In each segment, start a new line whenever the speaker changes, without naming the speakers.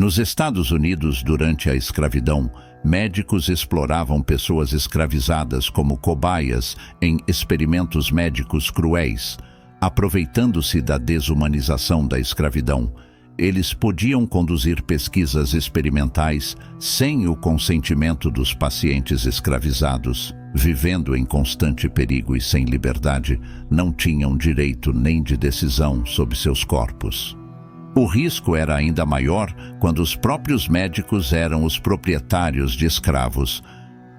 Nos Estados Unidos, durante a escravidão, médicos exploravam pessoas escravizadas como cobaias em experimentos médicos cruéis. Aproveitando-se da desumanização da escravidão, eles podiam conduzir pesquisas experimentais sem o consentimento dos pacientes escravizados. Vivendo em constante perigo e sem liberdade, não tinham direito nem de decisão sobre seus corpos. O risco era ainda maior quando os próprios médicos eram os proprietários de escravos,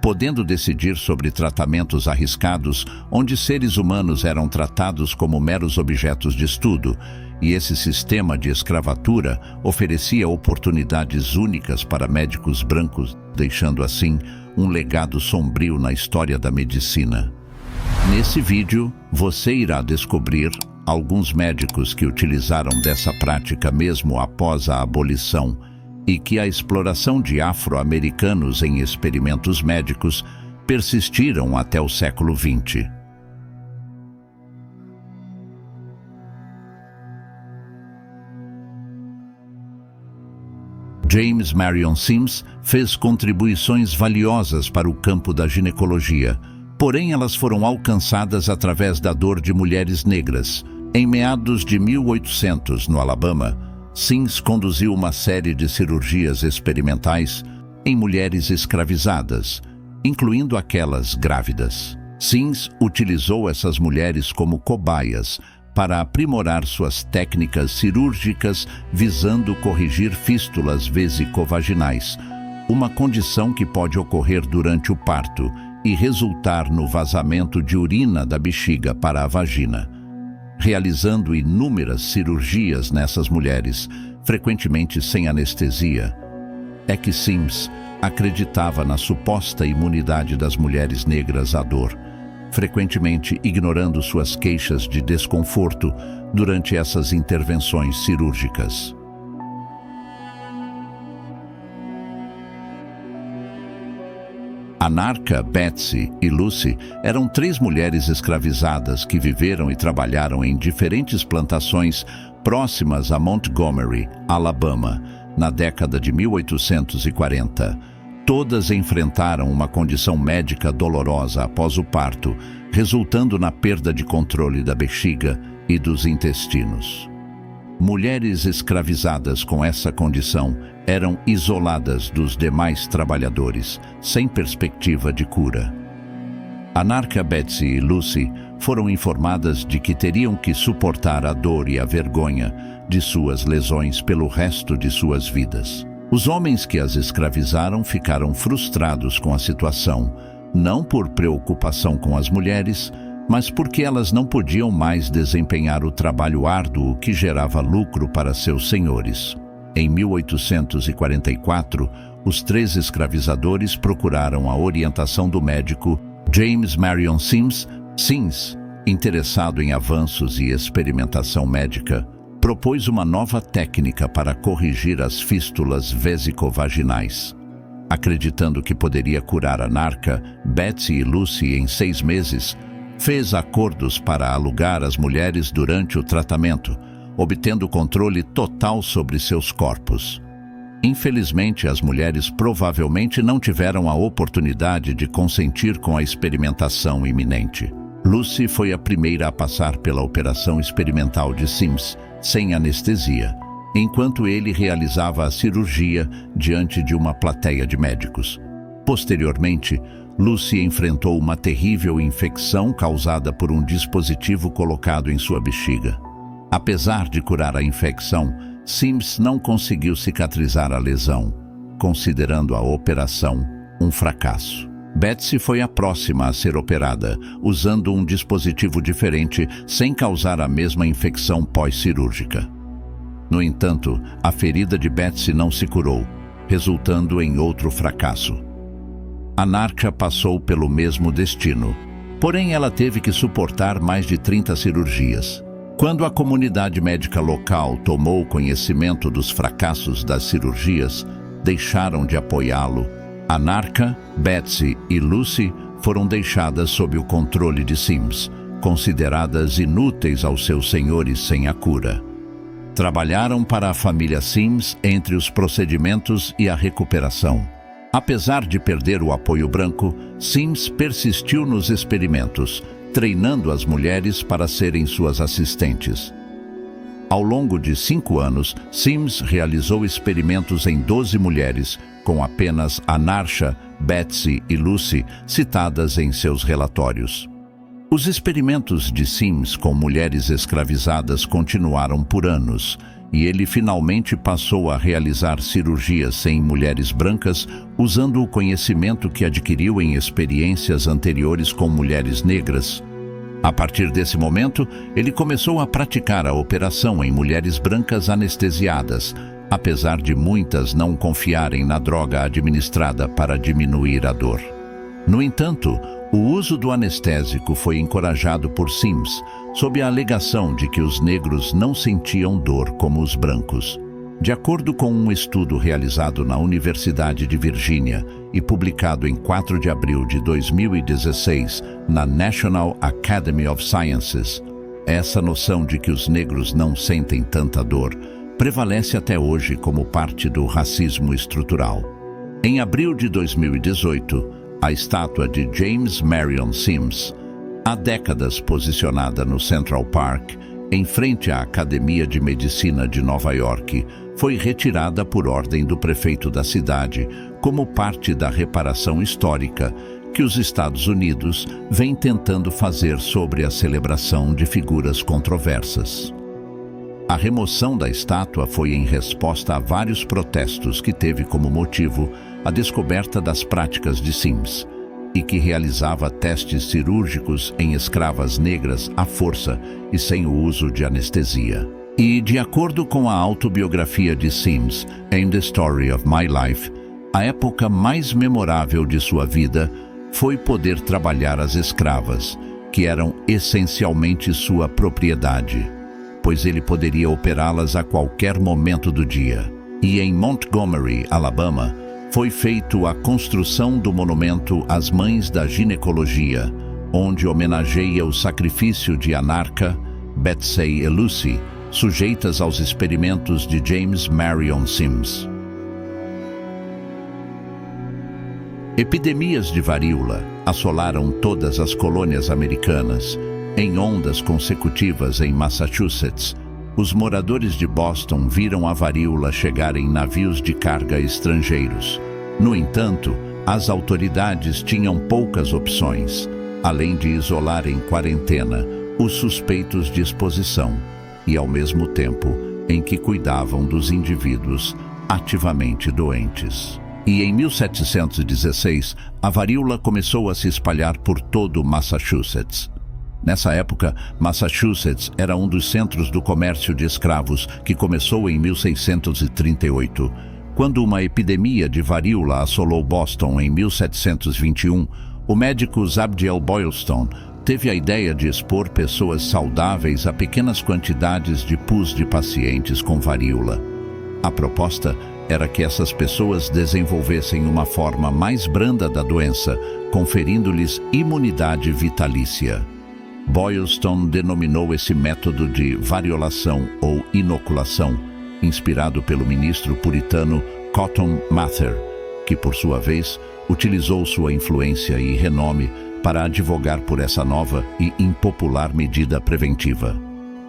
podendo decidir sobre tratamentos arriscados onde seres humanos eram tratados como meros objetos de estudo, e esse sistema de escravatura oferecia oportunidades únicas para médicos brancos, deixando assim um legado sombrio na história da medicina. Nesse vídeo, você irá descobrir alguns médicos que utilizaram dessa prática mesmo após a abolição e que a exploração de afro-americanos em experimentos médicos persistiram até o século XX. James Marion Sims fez contribuições valiosas para o campo da ginecologia, porém elas foram alcançadas através da dor de mulheres negras. Em meados de 1800, no Alabama, Sims conduziu uma série de cirurgias experimentais em mulheres escravizadas, incluindo aquelas grávidas. Sims utilizou essas mulheres como cobaias para aprimorar suas técnicas cirúrgicas visando corrigir fístulas vesicovaginais, uma condição que pode ocorrer durante o parto e resultar no vazamento de urina da bexiga para a vagina. Realizando inúmeras cirurgias nessas mulheres, frequentemente sem anestesia, é que Sims acreditava na suposta imunidade das mulheres negras à dor, frequentemente ignorando suas queixas de desconforto durante essas intervenções cirúrgicas. Anarcha, Betsy e Lucy eram 3 mulheres escravizadas que viveram e trabalharam em diferentes plantações próximas a Montgomery, Alabama, na década de 1840. Todas enfrentaram uma condição médica dolorosa após o parto, resultando na perda de controle da bexiga e dos intestinos. Mulheres escravizadas com essa condição eram isoladas dos demais trabalhadores, sem perspectiva de cura. Anarcha, Betsy e Lucy foram informadas de que teriam que suportar a dor e a vergonha de suas lesões pelo resto de suas vidas. Os homens que as escravizaram ficaram frustrados com a situação, não por preocupação com as mulheres, mas porque elas não podiam mais desempenhar o trabalho árduo que gerava lucro para seus senhores. Em 1844, os 3 escravizadores procuraram a orientação do médico James Marion Sims. Sims, interessado em avanços e experimentação médica, propôs uma nova técnica para corrigir as fístulas vesicovaginais. Acreditando que poderia curar Anarcha, Betsy e Lucy em 6 meses, fez acordos para alugar as mulheres durante o tratamento, obtendo controle total sobre seus corpos. Infelizmente, as mulheres provavelmente não tiveram a oportunidade de consentir com a experimentação iminente. Lucy foi a primeira a passar pela operação experimental de Sims, sem anestesia, enquanto ele realizava a cirurgia diante de uma plateia de médicos. Posteriormente, Lucy enfrentou uma terrível infecção causada por um dispositivo colocado em sua bexiga. Apesar de curar a infecção, Sims não conseguiu cicatrizar a lesão, considerando a operação um fracasso. Betsy foi a próxima a ser operada, usando um dispositivo diferente sem causar a mesma infecção pós-cirúrgica. No entanto, a ferida de Betsy não se curou, resultando em outro fracasso. Anarcha passou pelo mesmo destino, porém ela teve que suportar mais de 30 cirurgias. Quando a comunidade médica local tomou conhecimento dos fracassos das cirurgias, deixaram de apoiá-lo. Anarcha, Betsy e Lucy foram deixadas sob o controle de Sims, consideradas inúteis aos seus senhores sem a cura. Trabalharam para a família Sims entre os procedimentos e a recuperação. Apesar de perder o apoio branco, Sims persistiu nos experimentos, treinando as mulheres para serem suas assistentes. Ao longo de 5 anos, Sims realizou experimentos em 12 mulheres, com apenas Anarcha, Betsy e Lucy citadas em seus relatórios. Os experimentos de Sims com mulheres escravizadas continuaram por anos, e ele finalmente passou a realizar cirurgias em mulheres brancas usando o conhecimento que adquiriu em experiências anteriores com mulheres negras. A partir desse momento, ele começou a praticar a operação em mulheres brancas anestesiadas, apesar de muitas não confiarem na droga administrada para diminuir a dor. No entanto, o uso do anestésico foi encorajado por Sims, sob a alegação de que os negros não sentiam dor como os brancos. De acordo com um estudo realizado na Universidade de Virgínia e publicado em 4 de abril de 2016 na National Academy of Sciences, essa noção de que os negros não sentem tanta dor prevalece até hoje como parte do racismo estrutural. Em abril de 2018, a estátua de James Marion Sims, há décadas posicionada no Central Park, em frente à Academia de Medicina de Nova York, foi retirada por ordem do prefeito da cidade, como parte da reparação histórica que os Estados Unidos vêm tentando fazer sobre a celebração de figuras controversas. A remoção da estátua foi em resposta a vários protestos que teve como motivo a descoberta das práticas de Sims, e que realizava testes cirúrgicos em escravas negras à força e sem o uso de anestesia. E, de acordo com a autobiografia de Sims, em The Story of My Life, a época mais memorável de sua vida foi poder trabalhar as escravas, que eram essencialmente sua propriedade, pois ele poderia operá-las a qualquer momento do dia. E em Montgomery, Alabama, foi feita a construção do monumento às Mães da Ginecologia, onde homenageia o sacrifício de Anarcha, Betsy e Lucy, sujeitas aos experimentos de James Marion Sims. Epidemias de varíola assolaram todas as colônias americanas. Em ondas consecutivas em Massachusetts, os moradores de Boston viram a varíola chegar em navios de carga estrangeiros. No entanto, as autoridades tinham poucas opções, além de isolar em quarentena os suspeitos de exposição e, ao mesmo tempo, em que cuidavam dos indivíduos ativamente doentes. E em 1716, a varíola começou a se espalhar por todo o Massachusetts. Nessa época, Massachusetts era um dos centros do comércio de escravos que começou em 1638. Quando uma epidemia de varíola assolou Boston em 1721, o médico Zabdiel Boylston teve a ideia de expor pessoas saudáveis a pequenas quantidades de pus de pacientes com varíola. A proposta era que essas pessoas desenvolvessem uma forma mais branda da doença, conferindo-lhes imunidade vitalícia. Boylston denominou esse método de variolação ou inoculação, inspirado pelo ministro puritano Cotton Mather, que, por sua vez, utilizou sua influência e renome para advogar por essa nova e impopular medida preventiva.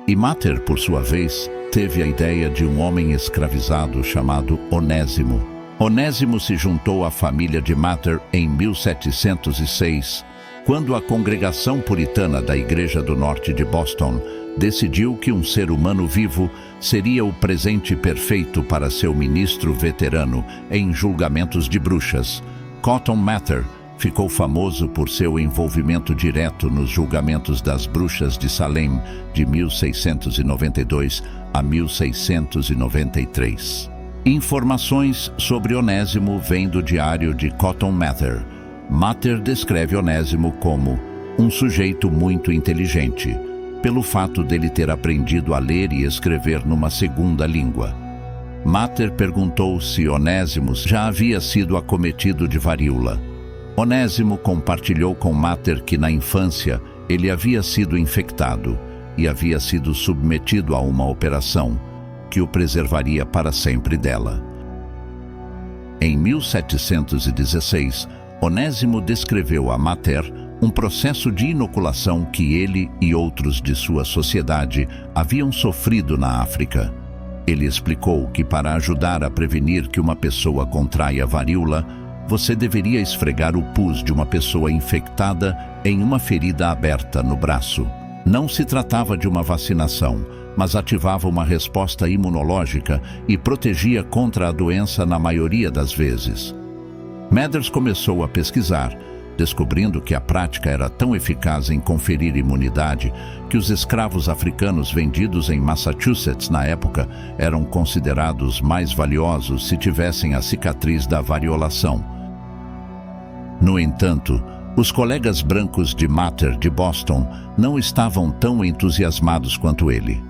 E Mather, por sua vez, teve a ideia de um homem escravizado chamado Onésimo. Onésimo se juntou à família de Mather em 1706, quando a congregação puritana da Igreja do Norte de Boston decidiu que um ser humano vivo seria o presente perfeito para seu ministro veterano em julgamentos de bruxas. Cotton Mather ficou famoso por seu envolvimento direto nos julgamentos das bruxas de Salem de 1692 a 1693. Informações sobre Onésimo vêm do diário de Cotton Mather. Mather descreve Onésimo como um sujeito muito inteligente, pelo fato dele ter aprendido a ler e escrever numa segunda língua. Mather perguntou se Onésimo já havia sido acometido de varíola. Onésimo compartilhou com Mather que na infância ele havia sido infectado e havia sido submetido a uma operação, que o preservaria para sempre dela. Em 1716, Onésimo descreveu a Mater um processo de inoculação que ele e outros de sua sociedade haviam sofrido na África. Ele explicou que para ajudar a prevenir que uma pessoa contraia varíola, você deveria esfregar o pus de uma pessoa infectada em uma ferida aberta no braço. Não se tratava de uma vacinação, mas ativava uma resposta imunológica e protegia contra a doença na maioria das vezes. Mathers começou a pesquisar, descobrindo que a prática era tão eficaz em conferir imunidade que os escravos africanos vendidos em Massachusetts na época eram considerados mais valiosos se tivessem a cicatriz da variolação. No entanto, os colegas brancos de Mather de Boston não estavam tão entusiasmados quanto ele.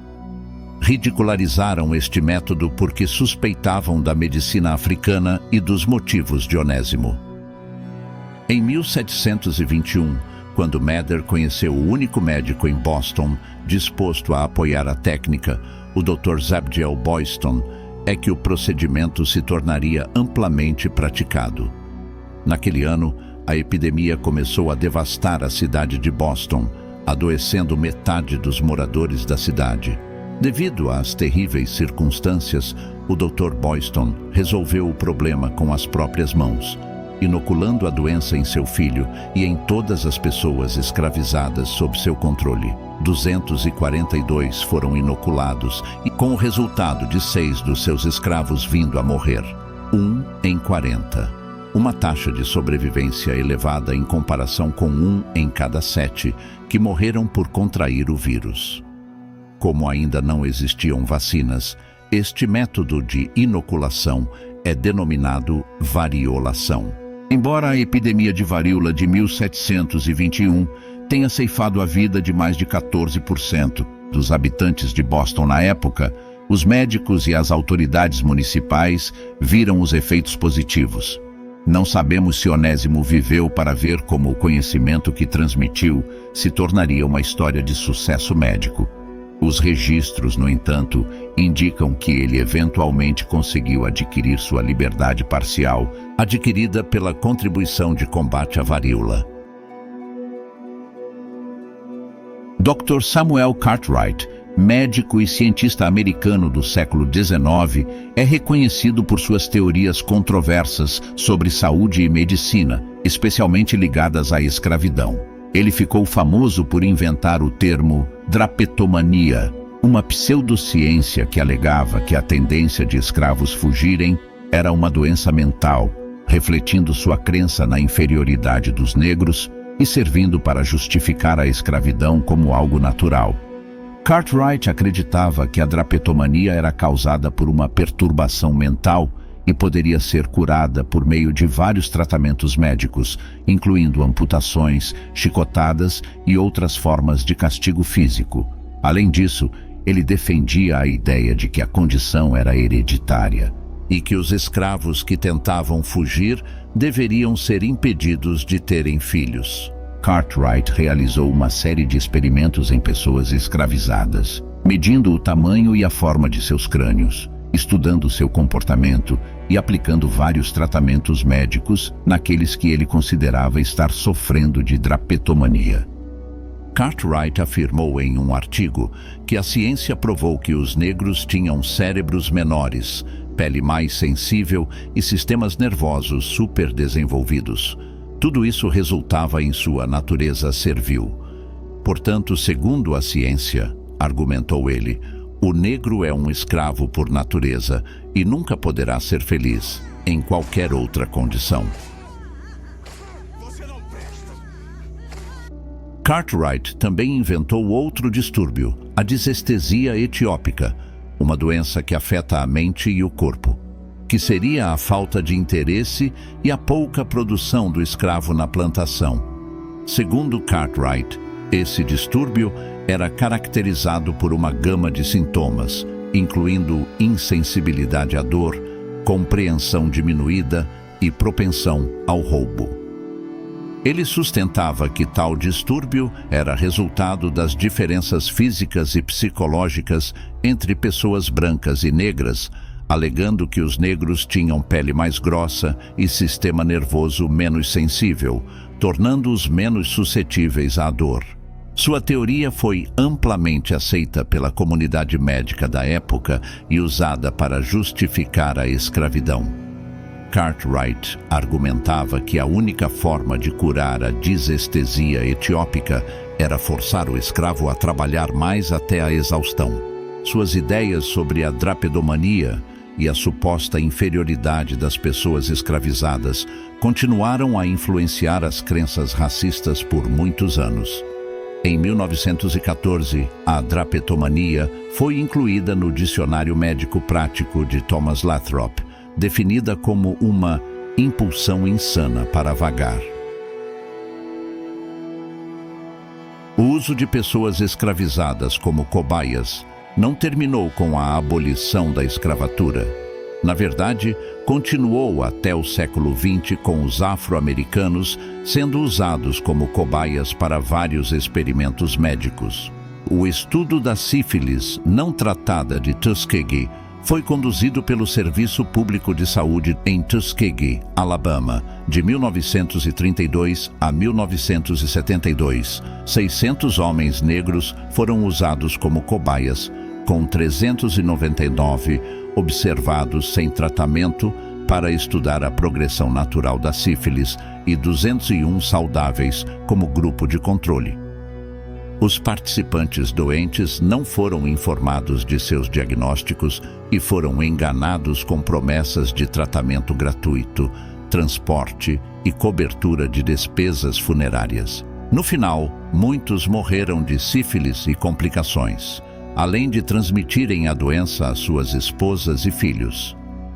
Ridicularizaram este método porque suspeitavam da medicina africana e dos motivos de Onésimo. Em 1721, quando Mather conheceu o único médico em Boston disposto a apoiar a técnica, o Dr. Zabdiel Boyston, é que o procedimento se tornaria amplamente praticado. Naquele ano, a epidemia começou a devastar a cidade de Boston, adoecendo metade dos moradores da cidade. Devido às terríveis circunstâncias, o Dr. Boyston resolveu o problema com as próprias mãos, inoculando a doença em seu filho e em todas as pessoas escravizadas sob seu controle. 242 foram inoculados e com o resultado de 6 dos seus escravos vindo a morrer. 1 em 40. Uma taxa de sobrevivência elevada em comparação com 1 em cada 7 que morreram por contrair o vírus. Como ainda não existiam vacinas, este método de inoculação é denominado variolação. Embora a epidemia de varíola de 1721 tenha ceifado a vida de mais de 14% dos habitantes de Boston na época, os médicos e as autoridades municipais viram os efeitos positivos. Não sabemos se Onésimo viveu para ver como o conhecimento que transmitiu se tornaria uma história de sucesso médico. Os registros, no entanto, indicam que ele eventualmente conseguiu adquirir sua liberdade parcial, adquirida pela contribuição de combate à varíola. Dr. Samuel Cartwright, médico e cientista americano do século XIX, é reconhecido por suas teorias controversas sobre saúde e medicina, especialmente ligadas à escravidão. Ele ficou famoso por inventar o termo drapetomania, uma pseudociência que alegava que a tendência de escravos fugirem era uma doença mental, refletindo sua crença na inferioridade dos negros e servindo para justificar a escravidão como algo natural. Cartwright acreditava que a drapetomania era causada por uma perturbação mental e poderia ser curada por meio de vários tratamentos médicos, incluindo amputações, chicotadas e outras formas de castigo físico. Além disso, ele defendia a ideia de que a condição era hereditária e que os escravos que tentavam fugir deveriam ser impedidos de terem filhos. Cartwright realizou uma série de experimentos em pessoas escravizadas, medindo o tamanho e a forma de seus crânios, estudando seu comportamento e aplicando vários tratamentos médicos naqueles que ele considerava estar sofrendo de drapetomania. Cartwright afirmou em um artigo que a ciência provou que os negros tinham cérebros menores, pele mais sensível e sistemas nervosos superdesenvolvidos. Tudo isso resultava em sua natureza servil. Portanto, segundo a ciência, argumentou ele, o negro é um escravo por natureza e nunca poderá ser feliz em qualquer outra condição. Cartwright também inventou outro distúrbio, a disestesia etiópica, uma doença que afeta a mente e o corpo, que seria a falta de interesse e a pouca produção do escravo na plantação. Segundo Cartwright, esse distúrbio era caracterizado por uma gama de sintomas, incluindo insensibilidade à dor, compreensão diminuída e propensão ao roubo. Ele sustentava que tal distúrbio era resultado das diferenças físicas e psicológicas entre pessoas brancas e negras, alegando que os negros tinham pele mais grossa e sistema nervoso menos sensível, tornando-os menos suscetíveis à dor. Sua teoria foi amplamente aceita pela comunidade médica da época e usada para justificar a escravidão. Cartwright argumentava que a única forma de curar a disestesia etiópica era forçar o escravo a trabalhar mais até a exaustão. Suas ideias sobre a drapedomania e a suposta inferioridade das pessoas escravizadas continuaram a influenciar as crenças racistas por muitos anos. Em 1914, a drapetomania foi incluída no Dicionário Médico Prático de Thomas Lathrop, definida como uma impulsão insana para vagar. O uso de pessoas escravizadas como cobaias não terminou com a abolição da escravatura. Na verdade, continuou até o século XX com os afro-americanos sendo usados como cobaias para vários experimentos médicos. O estudo da sífilis não tratada de Tuskegee foi conduzido pelo Serviço Público de Saúde em Tuskegee, Alabama, de 1932 a 1972. 600 homens negros foram usados como cobaias, com 399 observados sem tratamento para estudar a progressão natural da sífilis e 201 saudáveis como grupo de controle. Os participantes doentes não foram informados de seus diagnósticos e foram enganados com promessas de tratamento gratuito, transporte e cobertura de despesas funerárias. No final, muitos morreram de sífilis e complicações, além de transmitirem a doença às suas esposas e filhos.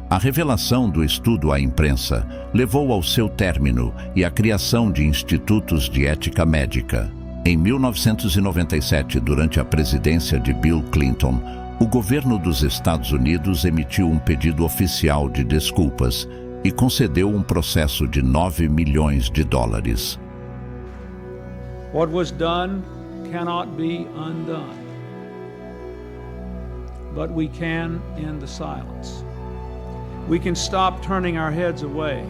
A revelação do estudo à imprensa levou ao seu término e à criação de institutos de ética médica. Em 1997, durante a presidência de Bill Clinton, o governo dos Estados Unidos emitiu um pedido oficial de desculpas e concedeu um processo de $9 milhões.
What was done cannot be undone, but we can end the silence. We can stop turning our heads away.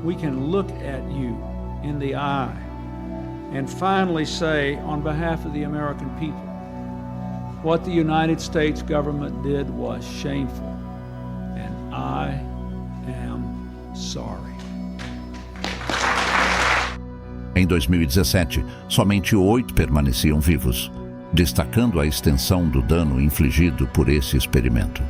We can look at you in the eye and finally say, on behalf of the American people, what the United States government did was shameful, and I am sorry.
Em 2017, somente 8 permaneciam vivos, destacando a extensão do dano infligido por esse experimento.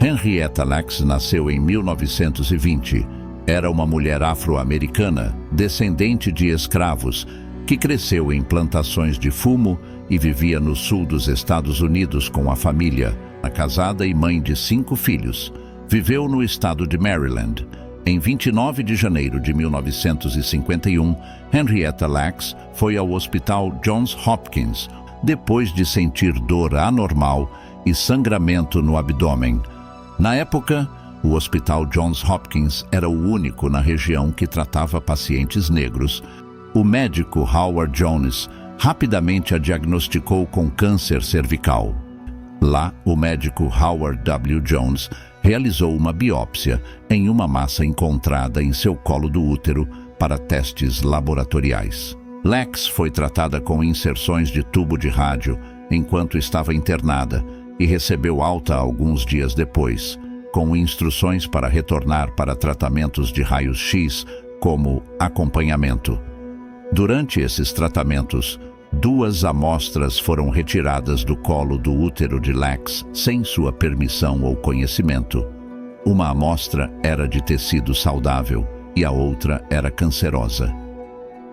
Henrietta Lacks nasceu em 1920. Era uma mulher afro-americana, descendente de escravos, que cresceu em plantações de fumo e vivia no sul dos Estados Unidos com a família. Casada e mãe de 5 filhos, viveu no estado de Maryland. Em 29 de janeiro de 1951, Henrietta Lacks foi ao Hospital Johns Hopkins, depois de sentir dor anormal e sangramento no abdômen. Na época, o Hospital Johns Hopkins era o único na região que tratava pacientes negros. O médico Howard Jones rapidamente a diagnosticou com câncer cervical. Lá, o médico Howard W. Jones realizou uma biópsia em uma massa encontrada em seu colo do útero para testes laboratoriais. Lacks foi tratada com inserções de tubo de rádio enquanto estava internada e recebeu alta alguns dias depois, com instruções para retornar para tratamentos de raios-x como acompanhamento. Durante esses tratamentos, 2 amostras foram retiradas do colo do útero de Lacks sem sua permissão ou conhecimento. Uma amostra era de tecido saudável e a outra era cancerosa.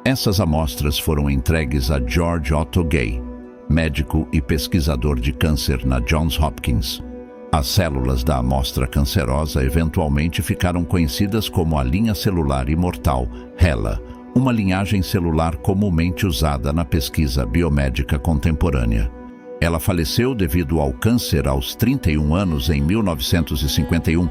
Essas amostras foram entregues a George Otto Gay, médico e pesquisador de câncer na Johns Hopkins. As células da amostra cancerosa eventualmente ficaram conhecidas como a linha celular imortal, HeLa, uma linhagem celular comumente usada na pesquisa biomédica contemporânea. Ela faleceu devido ao câncer aos 31 anos em 1951.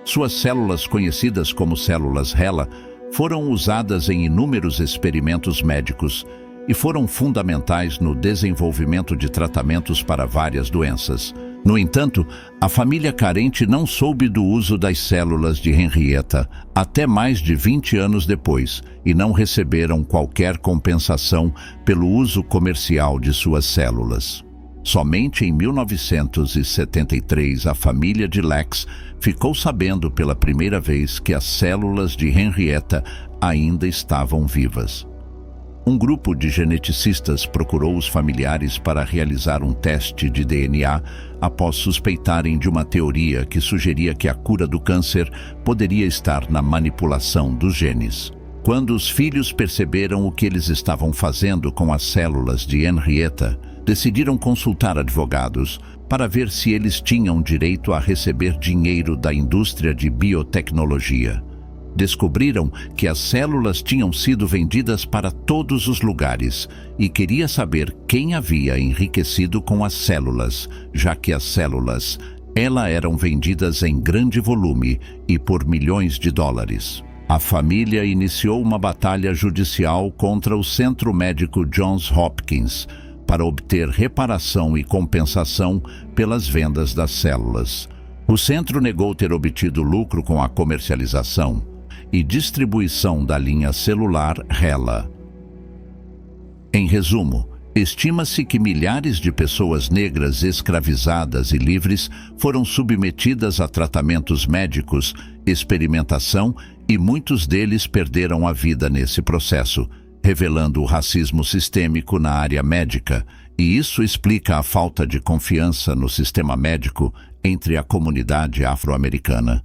Suas células, conhecidas como células HeLa, foram usadas em inúmeros experimentos médicos e foram fundamentais no desenvolvimento de tratamentos para várias doenças. No entanto, a família carente não soube do uso das células de Henrietta até mais de 20 anos depois e não receberam qualquer compensação pelo uso comercial de suas células. Somente em 1973, a família de Lex ficou sabendo pela primeira vez que as células de Henrietta ainda estavam vivas. Um grupo de geneticistas procurou os familiares para realizar um teste de DNA após suspeitarem de uma teoria que sugeria que a cura do câncer poderia estar na manipulação dos genes. Quando os filhos perceberam o que eles estavam fazendo com as células de Henrietta, decidiram consultar advogados para ver se eles tinham direito a receber dinheiro da indústria de biotecnologia. Descobriram que as células tinham sido vendidas para todos os lugares e queria saber quem havia enriquecido com as células, já que as células, eram vendidas em grande volume e por milhões de dólares. A família iniciou uma batalha judicial contra o Centro Médico Johns Hopkins para obter reparação e compensação pelas vendas das células. O centro negou ter obtido lucro com a comercialização e distribuição da linha celular HeLa. Em resumo, estima-se que milhares de pessoas negras escravizadas e livres foram submetidas a tratamentos médicos, experimentação e muitos deles perderam a vida nesse processo, revelando o racismo sistêmico na área médica, e isso explica a falta de confiança no sistema médico entre a comunidade afro-americana.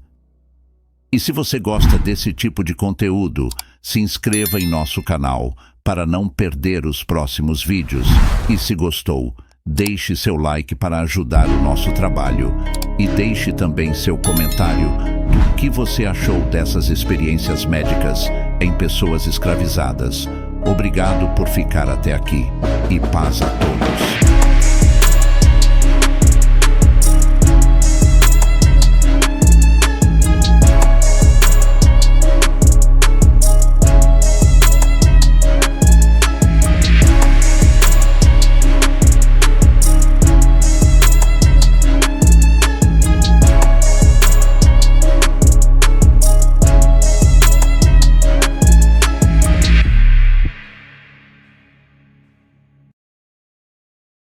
E se você gosta desse tipo de conteúdo, se inscreva em nosso canal para não perder os próximos vídeos. E se gostou, deixe seu like para ajudar o nosso trabalho. E deixe também seu comentário do que você achou dessas experiências médicas em pessoas escravizadas. Obrigado por ficar até aqui e paz a todos.